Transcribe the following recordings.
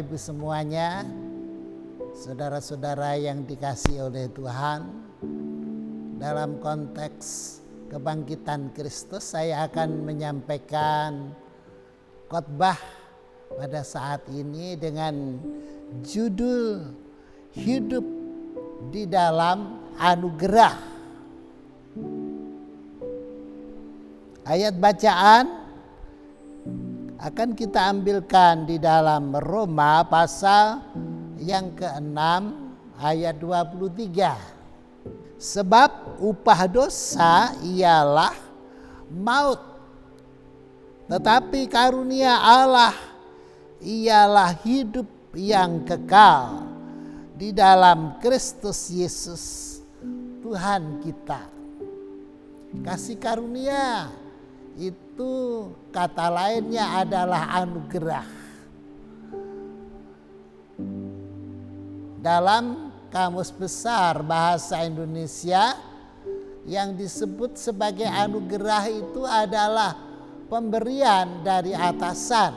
Bapak Ibu semuanya, saudara-saudara yang dikasihi oleh Tuhan, dalam konteks kebangkitan Kristus saya akan menyampaikan khotbah pada saat ini dengan judul Hidup di dalam Anugerah. Ayat bacaan akan kita ambilkan di dalam Roma pasal yang ke-6 ayat 23. Sebab upah dosa ialah maut, tetapi karunia Allah ialah hidup yang kekal di dalam Kristus Yesus Tuhan kita. Kasih karunia itu kata lainnya adalah anugerah. Dalam Kamus Besar Bahasa Indonesia, yang disebut sebagai anugerah itu adalah pemberian dari atasan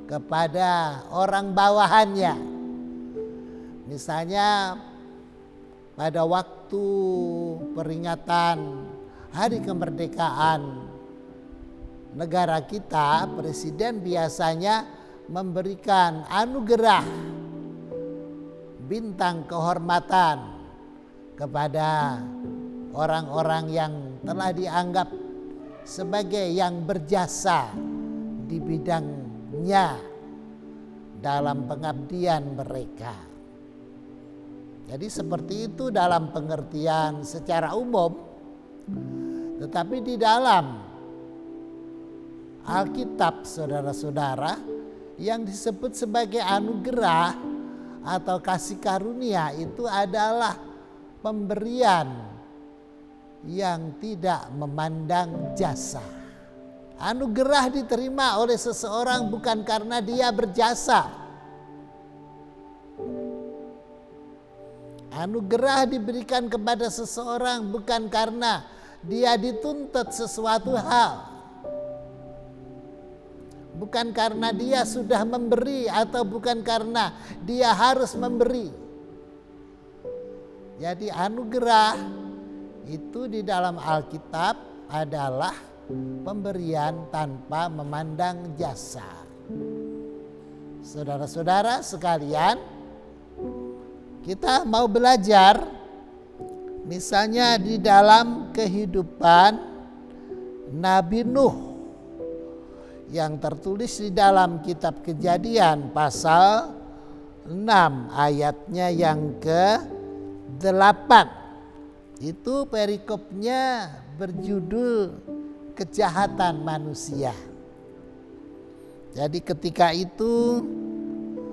kepada orang bawahannya. Misalnya pada waktu peringatan Hari Kemerdekaan negara kita, presiden biasanya memberikan anugerah bintang kehormatan kepada orang-orang yang telah dianggap sebagai yang berjasa di bidangnya dalam pengabdian mereka. Jadi seperti itu dalam pengertian secara umum, tetapi di dalam Alkitab, saudara-saudara, yang disebut sebagai anugerah atau kasih karunia itu adalah pemberian yang tidak memandang jasa. Anugerah diterima oleh seseorang bukan karena dia berjasa. Anugerah diberikan kepada seseorang bukan karena dia dituntut sesuatu hal. Bukan karena dia sudah memberi atau bukan karena dia harus memberi. Jadi anugerah itu di dalam Alkitab adalah pemberian tanpa memandang jasa. Saudara-saudara sekalian, kita mau belajar misalnya di dalam kehidupan Nabi Nuh yang tertulis di dalam kitab Kejadian pasal 6 ayatnya yang ke-8. Itu perikopnya berjudul kejahatan manusia. Jadi ketika itu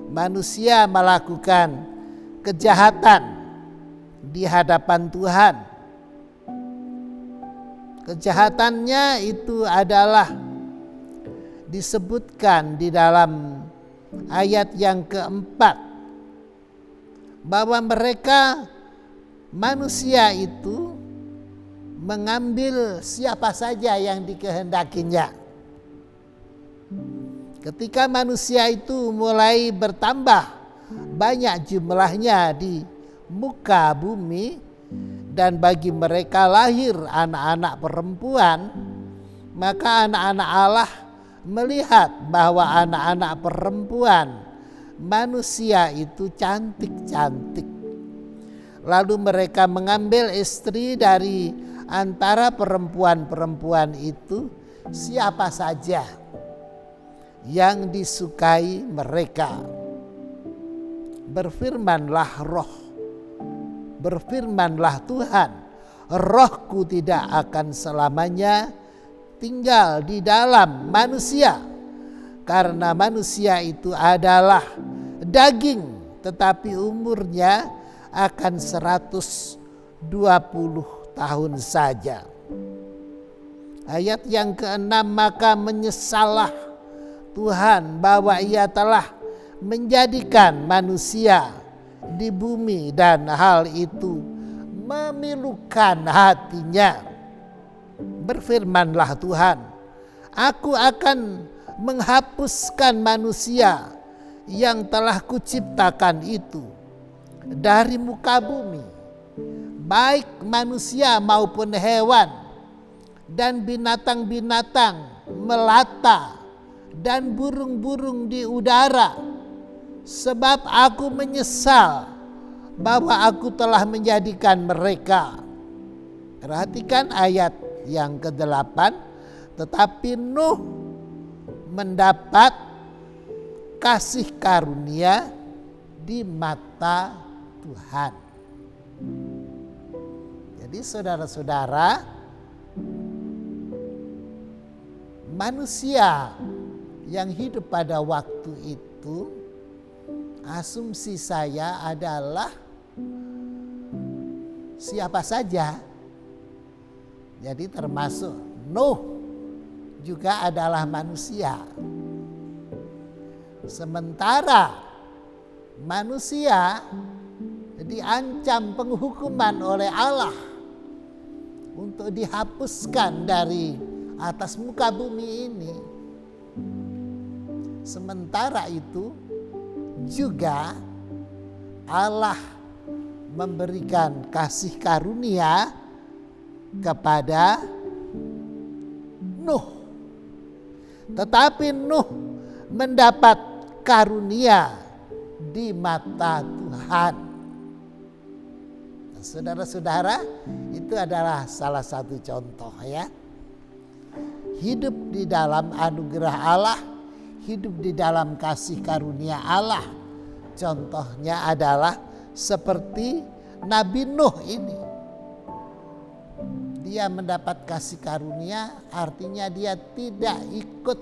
manusia melakukan kejahatan di hadapan Tuhan. Kejahatannya itu adalah disebutkan di dalam ayat yang keempat, bahwa mereka manusia itu mengambil siapa saja yang dikehendakinya. Ketika manusia itu mulai bertambah banyak jumlahnya di muka bumi, dan bagi mereka lahir anak-anak perempuan, maka anak-anak Allah melihat bahwa anak-anak perempuan manusia itu cantik-cantik. Lalu mereka mengambil istri dari antara perempuan-perempuan itu siapa saja yang disukai mereka. Berfirmanlah Tuhan, rohku tidak akan selamanya tinggal di dalam manusia, karena manusia itu adalah daging, tetapi umurnya akan 120 tahun saja. Ayat yang ke-6, maka menyesallah Tuhan bahwa ia telah menjadikan manusia di bumi dan hal itu memilukan hatinya. Berfirmanlah Tuhan, aku akan menghapuskan manusia yang telah kuciptakan itu dari muka bumi, baik manusia maupun hewan dan binatang-binatang melata dan burung-burung di udara, sebab aku menyesal bahwa aku telah menjadikan mereka. Perhatikan ayat yang ke-8. Tetapi Nuh mendapat kasih karunia di mata Tuhan. Jadi saudara-saudara, manusia yang hidup pada waktu itu, asumsi saya adalah siapa saja. Jadi termasuk Nuh juga adalah manusia. Sementara manusia diancam penghukuman oleh Allah untuk dihapuskan dari atas muka bumi ini. Sementara itu juga Allah memberikan kasih karunia kepada Nuh. Tetapi Nuh mendapat karunia di mata Tuhan. Nah, saudara-saudara, itu adalah salah satu contoh ya. Hidup di dalam anugerah Allah, hidup di dalam kasih karunia Allah. Contohnya adalah seperti Nabi Nuh ini. Dia mendapat kasih karunia, artinya dia tidak ikut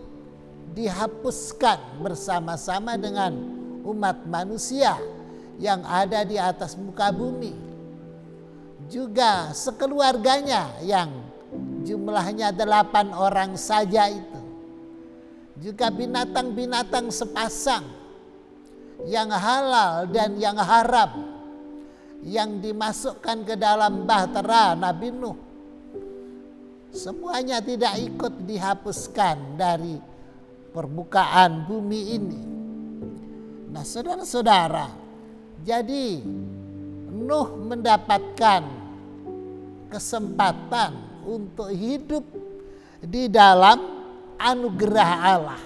dihapuskan bersama-sama dengan umat manusia yang ada di atas muka bumi. Juga sekeluarganya yang jumlahnya 8 orang saja itu. Juga binatang-binatang sepasang yang halal dan yang haram yang dimasukkan ke dalam bahtera Nabi Nuh. Semuanya tidak ikut dihapuskan dari permukaan bumi ini. Nah saudara-saudara, jadi Nuh mendapatkan kesempatan untuk hidup di dalam anugerah Allah.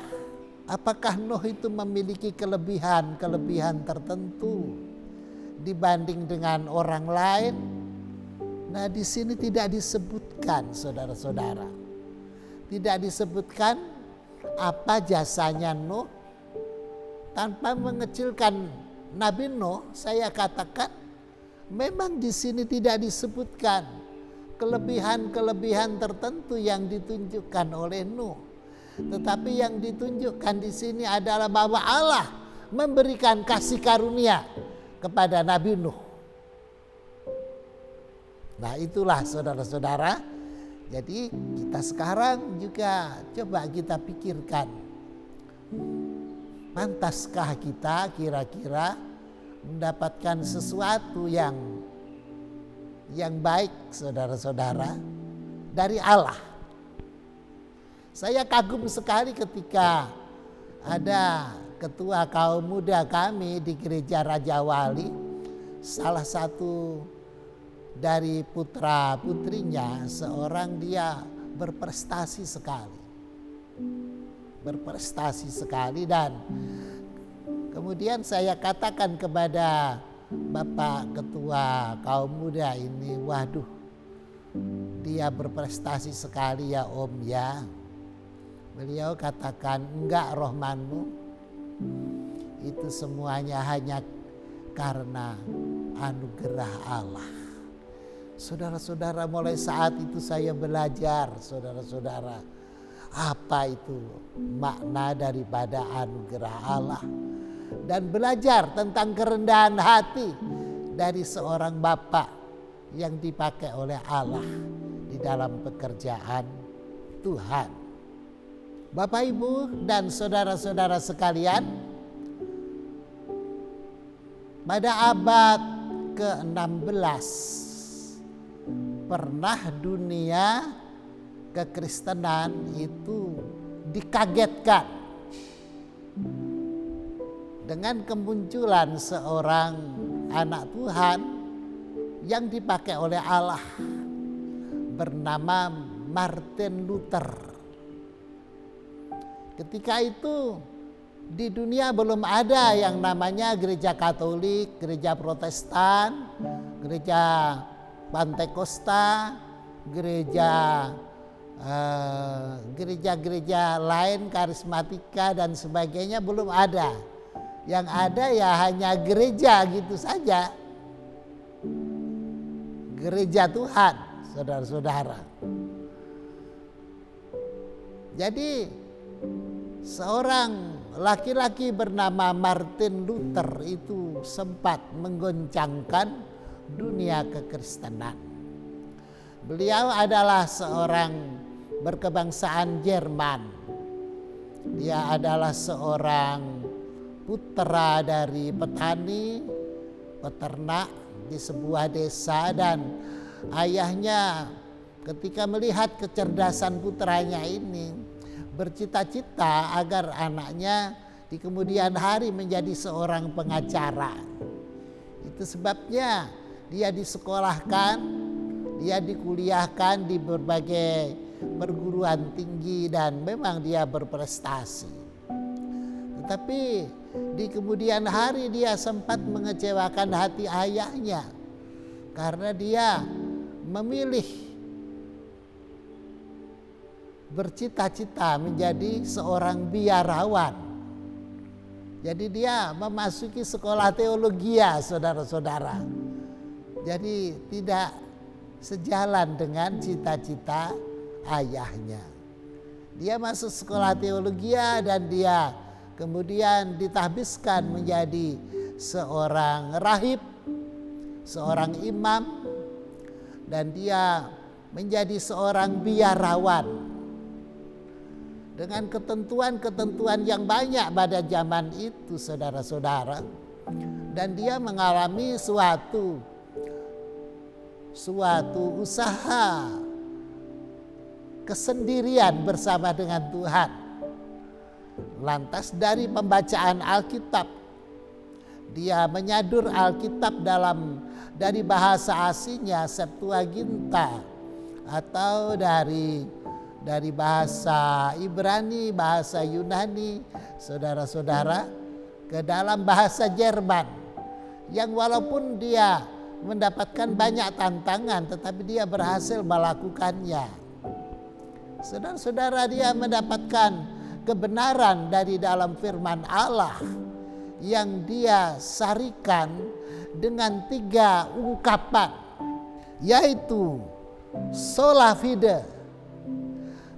Apakah Nuh itu memiliki kelebihan tertentu dibanding dengan orang lain? Nah, di sini tidak disebutkan, saudara-saudara. Tidak disebutkan apa jasanya Nuh. Tanpa mengecilkan Nabi Nuh, saya katakan memang di sini tidak disebutkan kelebihan-kelebihan tertentu yang ditunjukkan oleh Nuh. Tetapi yang ditunjukkan di sini adalah bahwa Allah memberikan kasih karunia kepada Nabi Nuh. Nah itulah saudara-saudara. Jadi kita sekarang juga coba kita pikirkan. Pantaskah kita kira-kira mendapatkan sesuatu yang baik saudara-saudara dari Allah? Saya kagum sekali ketika ada ketua kaum muda kami di gereja Raja Wali, salah satu dari putra putrinya seorang dia berprestasi sekali dan kemudian saya katakan kepada Bapak ketua kaum muda ini, waduh dia berprestasi sekali ya Om ya. Beliau katakan, enggak Rohmanmu, itu semuanya hanya karena anugerah Allah. Saudara-saudara, mulai saat itu saya belajar, saudara-saudara, apa itu makna daripada anugerah Allah. Dan belajar tentang kerendahan hati dari seorang bapak yang dipakai oleh Allah di dalam pekerjaan Tuhan. Bapak, Ibu, dan saudara-saudara sekalian, pada abad ke-16 pernah dunia kekristenan itu dikagetkan dengan kemunculan seorang anak Tuhan yang dipakai oleh Allah bernama Martin Luther. Ketika itu di dunia belum ada yang namanya gereja Katolik, gereja Protestan, gereja Pantekosta, gereja-gereja lain, karismatika dan sebagainya belum ada. Yang ada ya hanya gereja gitu saja. Gereja Tuhan, saudara-saudara. Jadi seorang laki-laki bernama Martin Luther itu sempat menggoncangkan dunia kekristenan. Beliau adalah seorang berkebangsaan Jerman. Dia adalah seorang putra dari petani, peternak di sebuah desa, dan ayahnya ketika melihat kecerdasan putranya ini bercita-cita agar anaknya di kemudian hari menjadi seorang pengacara. Itu sebabnya dia disekolahkan, dia dikuliahkan di berbagai perguruan tinggi dan memang dia berprestasi. Tetapi di kemudian hari dia sempat mengecewakan hati ayahnya karena dia memilih bercita-cita menjadi seorang biarawan. Jadi dia memasuki sekolah teologi, saudara-saudara. Jadi tidak sejalan dengan cita-cita ayahnya. Dia masuk sekolah teologi dan dia kemudian ditahbiskan menjadi seorang rahib, seorang imam, dan dia menjadi seorang biarawan dengan ketentuan-ketentuan yang banyak pada zaman itu, saudara-saudara. Dan dia mengalami suatu usaha kesendirian bersama dengan Tuhan. Lantas dari pembacaan Alkitab, dia menyadur Alkitab dari bahasa aslinya Septuaginta, atau dari bahasa Ibrani, bahasa Yunani, saudara-saudara, ke dalam bahasa Jerman, yang walaupun dia mendapatkan banyak tantangan tetapi dia berhasil melakukannya. Saudara-saudara, dia mendapatkan kebenaran dari dalam firman Allah yang dia sarikan dengan 3 ungkapan, yaitu sola fide,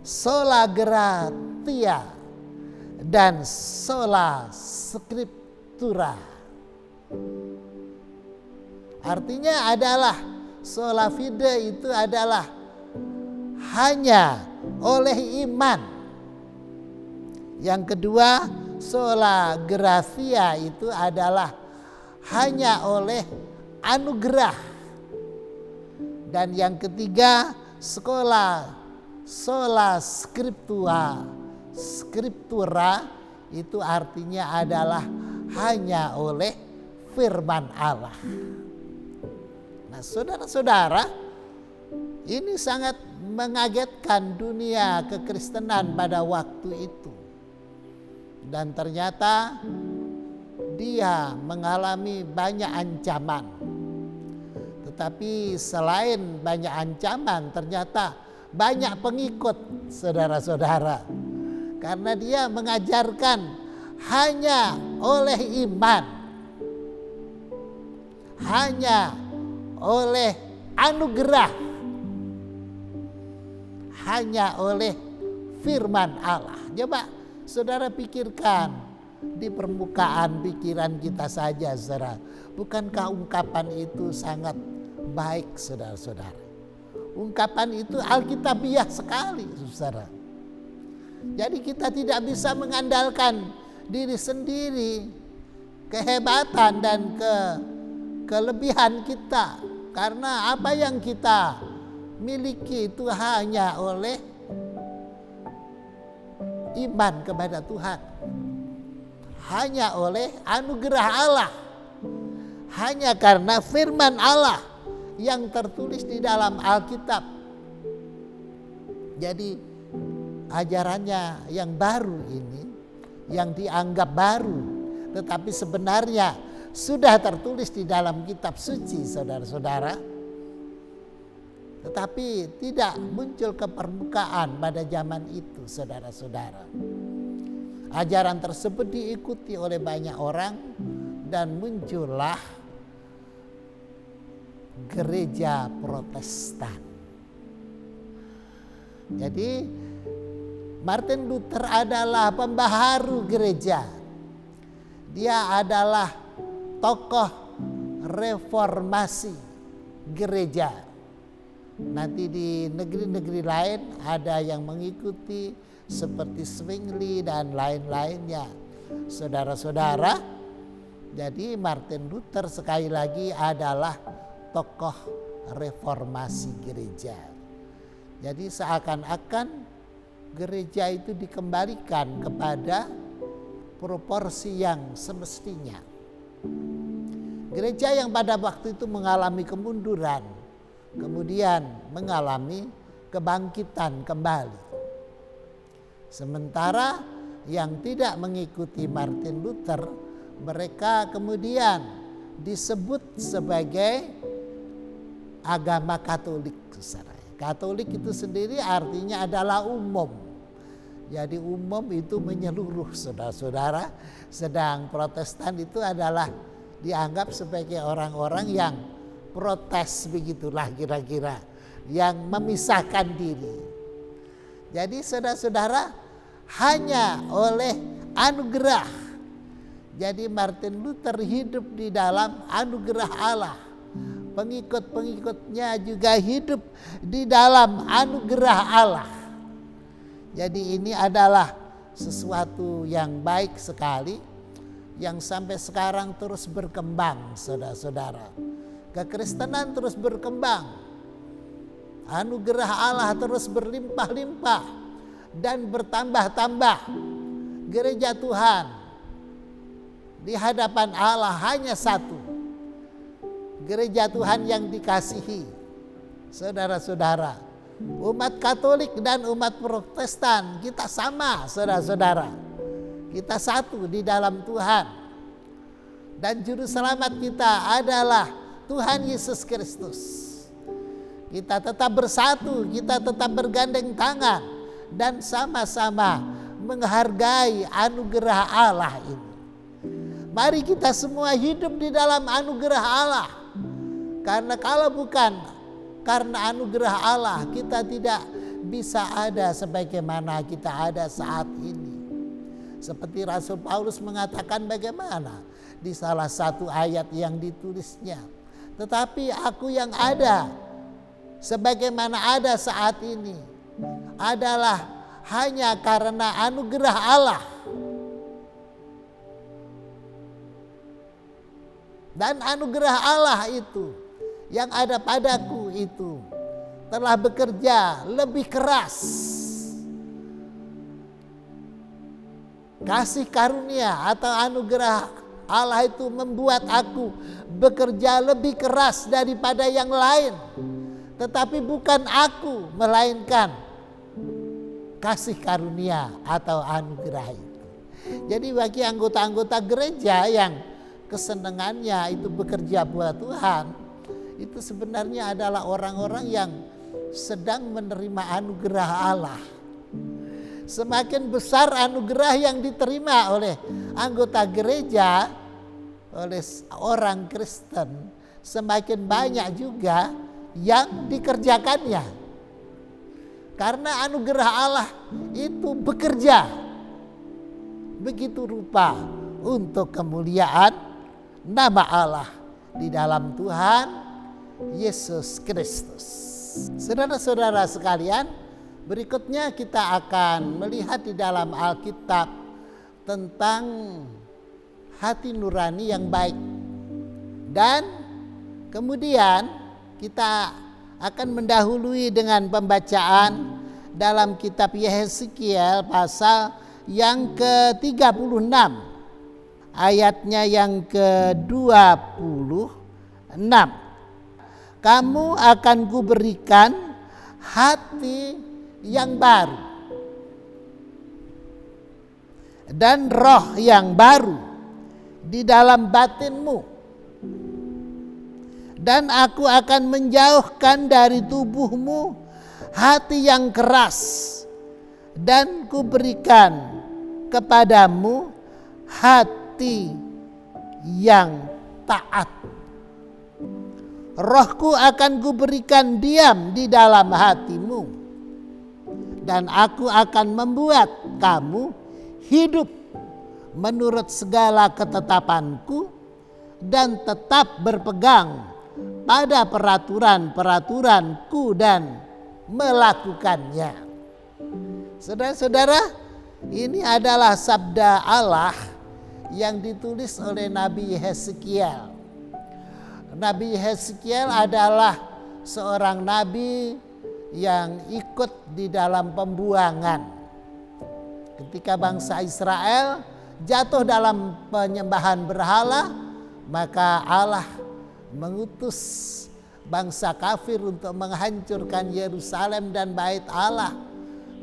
sola gratia, dan sola scriptura. Artinya adalah sola fide itu adalah hanya oleh iman. Yang kedua, sola gratia itu adalah hanya oleh anugerah. Dan yang ketiga, sola scriptura itu artinya adalah hanya oleh firman Allah. Nah, saudara-saudara, ini sangat mengagetkan dunia kekristenan pada waktu itu. Dan ternyata dia mengalami banyak ancaman. Tetapi selain banyak ancaman, ternyata banyak pengikut, saudara-saudara. Karena dia mengajarkan hanya oleh iman, hanya oleh anugerah, hanya oleh firman Allah. Coba saudara pikirkan di permukaan pikiran kita saja, saudara. Bukankah ungkapan itu sangat baik, saudara-saudara? Ungkapan itu alkitabiah sekali, saudara. Jadi kita tidak bisa mengandalkan diri sendiri, kehebatan dan kelebihan kita. Karena apa yang kita miliki itu hanya oleh iman kepada Tuhan. hanya oleh anugerah Allah. Hanya karena firman Allah yang tertulis di dalam Alkitab. Jadi ajarannya yang baru ini, yang dianggap baru, tetapi sebenarnya sudah tertulis di dalam kitab suci, saudara-saudara. Tetapi tidak muncul ke permukaan pada zaman itu, saudara-saudara. Ajaran tersebut diikuti oleh banyak orang dan muncullah gereja Protestan. Jadi Martin Luther adalah pembaharu gereja. Dia adalah tokoh reformasi gereja. Nanti di negeri-negeri lain ada yang mengikuti seperti Zwingli dan lain-lainnya. Saudara-saudara, jadi Martin Luther sekali lagi adalah tokoh reformasi gereja. Jadi seakan-akan gereja itu dikembalikan kepada proporsi yang semestinya. Gereja yang pada waktu itu mengalami kemunduran, kemudian mengalami kebangkitan kembali. Sementara yang tidak mengikuti Martin Luther, mereka kemudian disebut sebagai agama Katolik. Katolik itu sendiri artinya adalah umum. Jadi umum itu menyeluruh, saudara-saudara. Sedang Protestan itu adalah dianggap sebagai orang-orang yang protes, begitulah kira-kira, yang memisahkan diri. Jadi saudara-saudara, hanya oleh anugerah. Jadi Martin Luther hidup di dalam anugerah Allah. Pengikut-pengikutnya juga hidup di dalam anugerah Allah. Jadi ini adalah sesuatu yang baik sekali, yang sampai sekarang terus berkembang, saudara-saudara. Kekristenan terus berkembang. Anugerah Allah terus berlimpah-limpah dan bertambah-tambah. Gereja Tuhan di hadapan Allah hanya satu. Gereja Tuhan yang dikasihi, saudara-saudara. Umat Katolik dan umat Protestan kita sama, saudara-saudara. Kita satu di dalam Tuhan. Dan juru selamat kita adalah Tuhan Yesus Kristus. Kita tetap bersatu, kita tetap bergandeng tangan dan sama-sama menghargai anugerah Allah ini. Mari kita semua hidup di dalam anugerah Allah. Karena kalau bukan karena anugerah Allah, kita tidak bisa ada sebagaimana kita ada saat ini. Seperti Rasul Paulus mengatakan bagaimana di salah satu ayat yang ditulisnya. Tetapi aku yang ada sebagaimana ada saat ini adalah hanya karena anugerah Allah. Dan anugerah Allah itu yang ada padaku itu telah bekerja lebih keras. Kasih karunia atau anugerah Allah itu membuat aku bekerja lebih keras daripada yang lain. Tetapi bukan aku, melainkan kasih karunia atau anugerah itu. Jadi bagi anggota-anggota gereja yang kesenangannya itu bekerja buat Tuhan, itu sebenarnya adalah orang-orang yang sedang menerima anugerah Allah. Semakin besar anugerah yang diterima oleh anggota gereja, oleh orang Kristen, semakin banyak juga yang dikerjakannya. Karena anugerah Allah itu bekerja begitu rupa untuk kemuliaan nama Allah di dalam Tuhan Yesus Kristus. Saudara-saudara sekalian, berikutnya kita akan melihat di dalam Alkitab tentang hati nurani yang baik. Dan kemudian kita akan mendahului dengan pembacaan dalam kitab Yeskiel pasal yang ke-36. ayatnya yang ke-26. Kamu akan kuberikan hati yang baru dan roh yang baru di dalam batinmu, dan aku akan menjauhkan dari tubuhmu hati yang keras, dan kuberikan kepadamu hati yang taat. Rohku akan kuberikan diam di dalam hatimu, dan aku akan membuat kamu hidup menurut segala ketetapanku dan tetap berpegang pada peraturan-peraturanku dan melakukannya. Saudara-saudara, ini adalah sabda Allah yang ditulis oleh Nabi Hesekiel. Nabi Hesekiel adalah seorang nabi yang ikut di dalam pembuangan. Ketika bangsa Israel jatuh dalam penyembahan berhala, maka Allah mengutus bangsa kafir untuk menghancurkan Yerusalem dan bait Allah.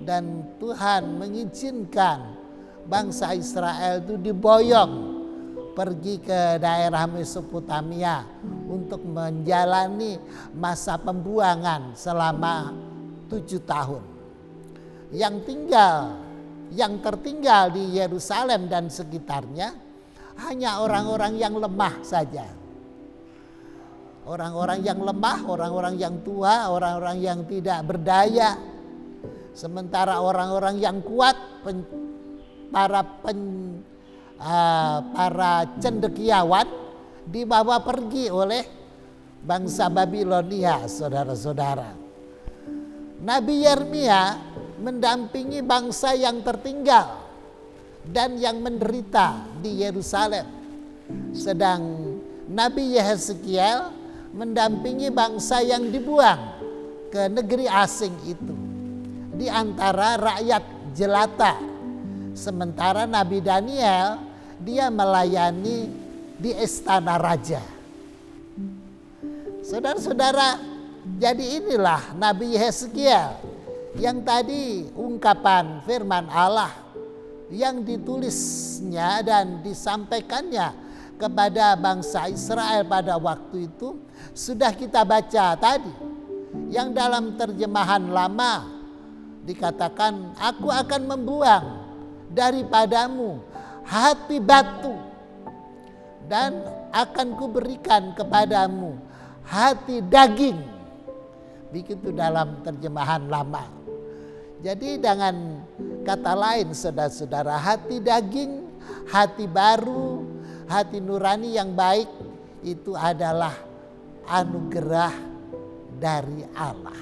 Dan Tuhan mengizinkan bangsa Israel itu diboyong pergi ke daerah Mesopotamia untuk menjalani masa pembuangan selama 7 tahun. Yang tertinggal di Yerusalem dan sekitarnya hanya orang-orang yang lemah saja. Orang-orang yang lemah, orang-orang yang tua, orang-orang yang tidak berdaya. Sementara orang-orang yang kuat, para cendekiawan dibawa pergi oleh bangsa Babilonia, saudara-saudara. Nabi Yeremia mendampingi bangsa yang tertinggal dan yang menderita di Yerusalem. Sedang Nabi Yeskiel mendampingi bangsa yang dibuang ke negeri asing itu di antara rakyat jelata. Sementara Nabi Daniel dia melayani di istana raja. Saudara-saudara, jadi inilah Nabi Yeskiel yang tadi ungkapan firman Allah yang ditulisnya dan disampaikannya kepada bangsa Israel pada waktu itu sudah kita baca tadi. Yang dalam terjemahan lama dikatakan, aku akan membuang daripadamu hati batu dan akan kuberikan kepadamu hati daging. Begitu dalam terjemahan lama. Jadi dengan kata lain saudara-saudara, hati daging, hati baru, hati nurani yang baik itu adalah anugerah dari Allah.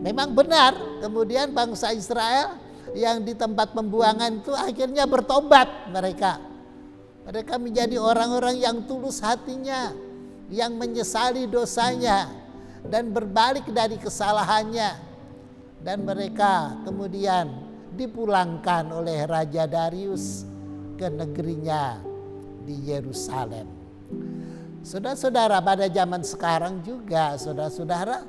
Memang benar kemudian bangsa Israel yang di tempat pembuangan itu akhirnya bertobat mereka. Mereka menjadi orang-orang yang tulus hatinya, yang menyesali dosanya dan berbalik dari kesalahannya. Dan mereka kemudian dipulangkan oleh Raja Darius ke negerinya di Yerusalem. Saudara-saudara, pada zaman sekarang juga saudara-saudara,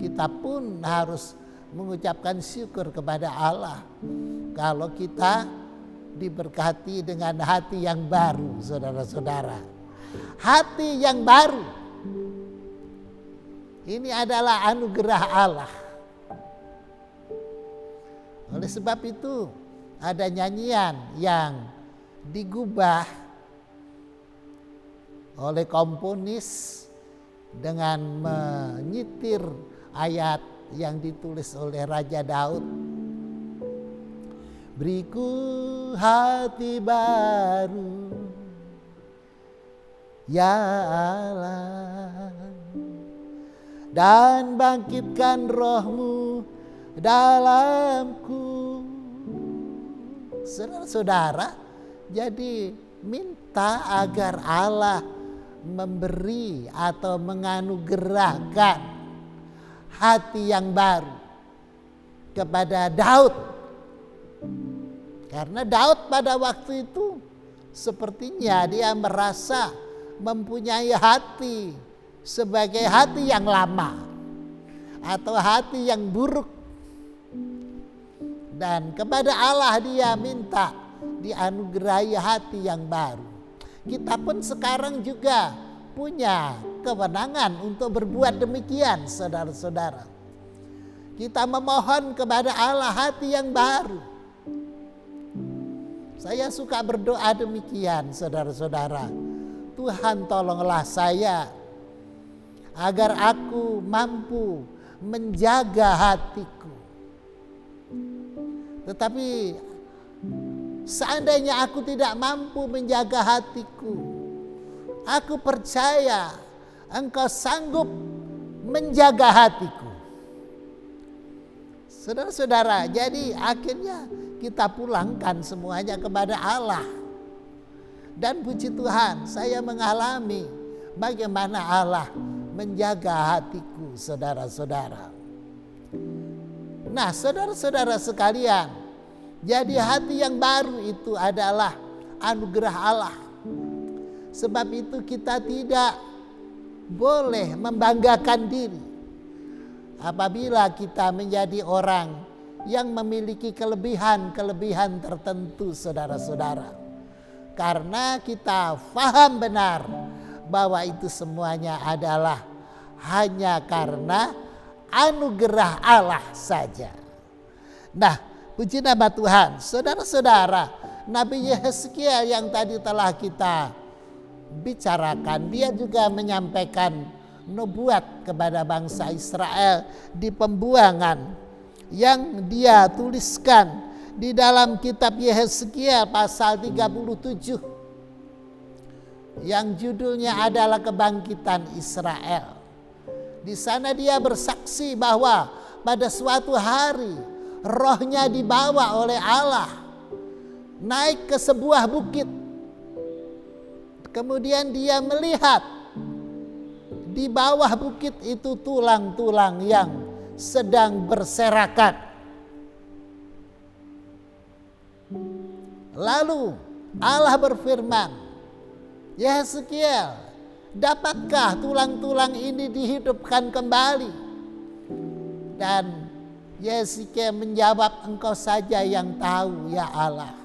kita pun harus mengucapkan syukur kepada Allah kalau kita diberkati dengan hati yang baru, saudara-saudara. Hati yang baru ini adalah anugerah Allah. Oleh sebab itu ada nyanyian yang digubah oleh komponis dengan menyitir ayat yang ditulis oleh Raja Daud. Beriku hati baru ya Allah, dan bangkitkan rohmu dalamku. Saudara-saudara, jadi minta agar Allah memberi atau menganugerahkan hati yang baru kepada Daud. Karena Daud pada waktu itu sepertinya dia merasa mempunyai hati sebagai hati yang lama atau hati yang buruk. Dan kepada Allah dia minta dianugerahi hati yang baru. Kita pun sekarang juga punya kewenangan untuk berbuat demikian, saudara-saudara. Kita memohon kepada Allah hati yang baru. Saya suka berdoa demikian, saudara-saudara. Tuhan, tolonglah saya agar aku mampu menjaga hatiku. Tetapi seandainya aku tidak mampu menjaga hatiku, aku percaya Engkau sanggup menjaga hatiku. Saudara-saudara, jadi akhirnya kita pulangkan semuanya kepada Allah. Dan puji Tuhan, saya mengalami bagaimana Allah menjaga hatiku, saudara-saudara. Nah, saudara-saudara sekalian, jadi hati yang baru itu adalah anugerah Allah. Sebab itu kita tidak boleh membanggakan diri apabila kita menjadi orang yang memiliki kelebihan-kelebihan tertentu, saudara-saudara. Karena kita faham benar bahwa itu semuanya adalah hanya karena anugerah Allah saja. Nah, puji nama Tuhan. Saudara-saudara, Nabi Yehezkiel yang tadi telah kita bicarakan, dia juga menyampaikan nubuat kepada bangsa Israel di pembuangan yang dia tuliskan di dalam kitab Yehezkiel pasal 37 yang judulnya adalah Kebangkitan Israel. Di sana dia bersaksi bahwa pada suatu hari rohnya dibawa oleh Allah naik ke sebuah bukit. Kemudian dia melihat di bawah bukit itu tulang-tulang yang sedang berserakan. Lalu Allah berfirman, Yehezkiel, dapatkah tulang-tulang ini dihidupkan kembali? Dan Yehezkiel menjawab, engkau saja yang tahu ya Allah.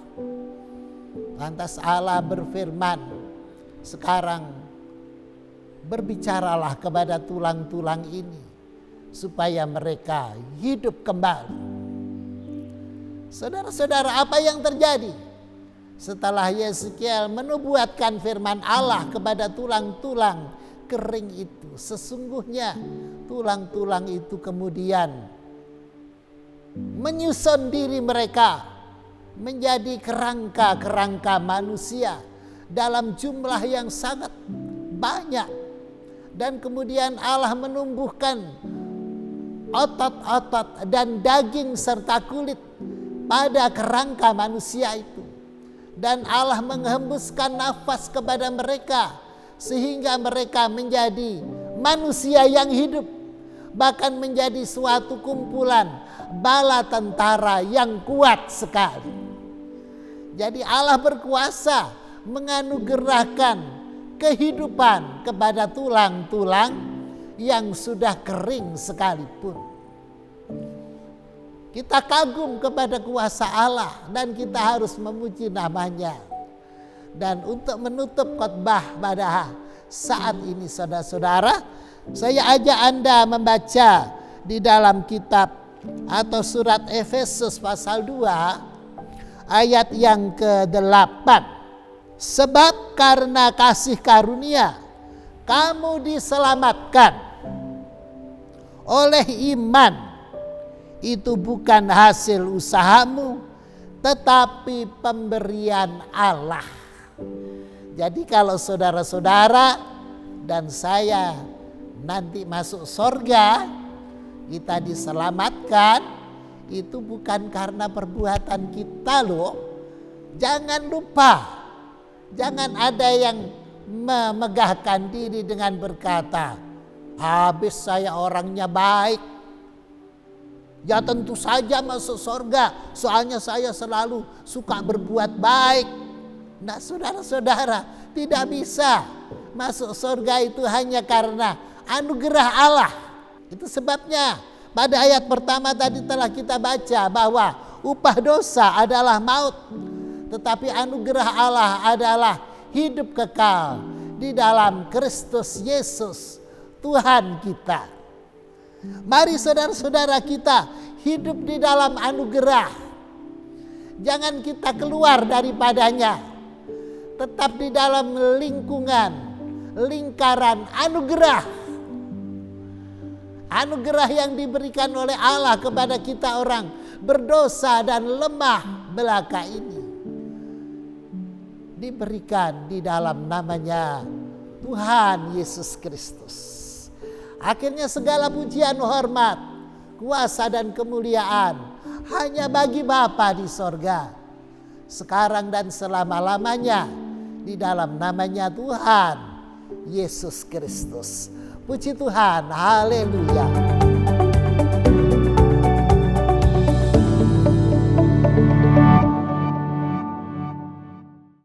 Lantas Allah berfirman, sekarang berbicaralah kepada tulang-tulang ini supaya mereka hidup kembali. Saudara-saudara, apa yang terjadi setelah Yehezkiel menubuatkan firman Allah kepada tulang-tulang kering itu? Sesungguhnya tulang-tulang itu kemudian menyusun diri mereka menjadi kerangka-kerangka manusia dalam jumlah yang sangat banyak. Dan kemudian Allah menumbuhkan otot-otot dan daging serta kulit pada kerangka manusia itu. Dan Allah menghembuskan nafas kepada mereka sehingga mereka menjadi manusia yang hidup. Bahkan menjadi suatu kumpulan bala tentara yang kuat sekali. Jadi Allah berkuasa menganugerahkan kehidupan kepada tulang-tulang yang sudah kering sekalipun. Kita kagum kepada kuasa Allah dan kita harus memuji namanya. Dan untuk menutup khotbah pada saat ini, saudara-saudara, saya ajak Anda membaca di dalam kitab atau surat Efesus pasal 2 ayat yang ke-8. Sebab karena kasih karunia kamu diselamatkan oleh iman. Itu bukan hasil usahamu, tetapi pemberian Allah. Jadi kalau saudara-saudara dan saya nanti masuk surga, kita diselamatkan, itu bukan karena perbuatan kita loh. Jangan lupa, jangan ada yang memegahkan diri dengan berkata, habis saya orangnya baik, ya tentu saja masuk surga, soalnya saya selalu suka berbuat baik. Nah saudara-saudara, tidak bisa masuk surga itu hanya karena anugerah Allah. Itu sebabnya pada ayat pertama tadi telah kita baca bahwa upah dosa adalah maut, tetapi anugerah Allah adalah hidup kekal di dalam Kristus Yesus Tuhan kita. Mari saudara-saudara kita hidup di dalam anugerah. Jangan kita keluar daripadanya. Tetap di dalam lingkaran anugerah. Anugerah yang diberikan oleh Allah kepada kita orang berdosa dan lemah belaka ini. Diberikan di dalam namanya Tuhan Yesus Kristus. Akhirnya segala pujian, hormat, kuasa dan kemuliaan hanya bagi Bapa di sorga, sekarang dan selama-lamanya, di dalam namanya Tuhan Yesus Kristus. Puji Tuhan, haleluya.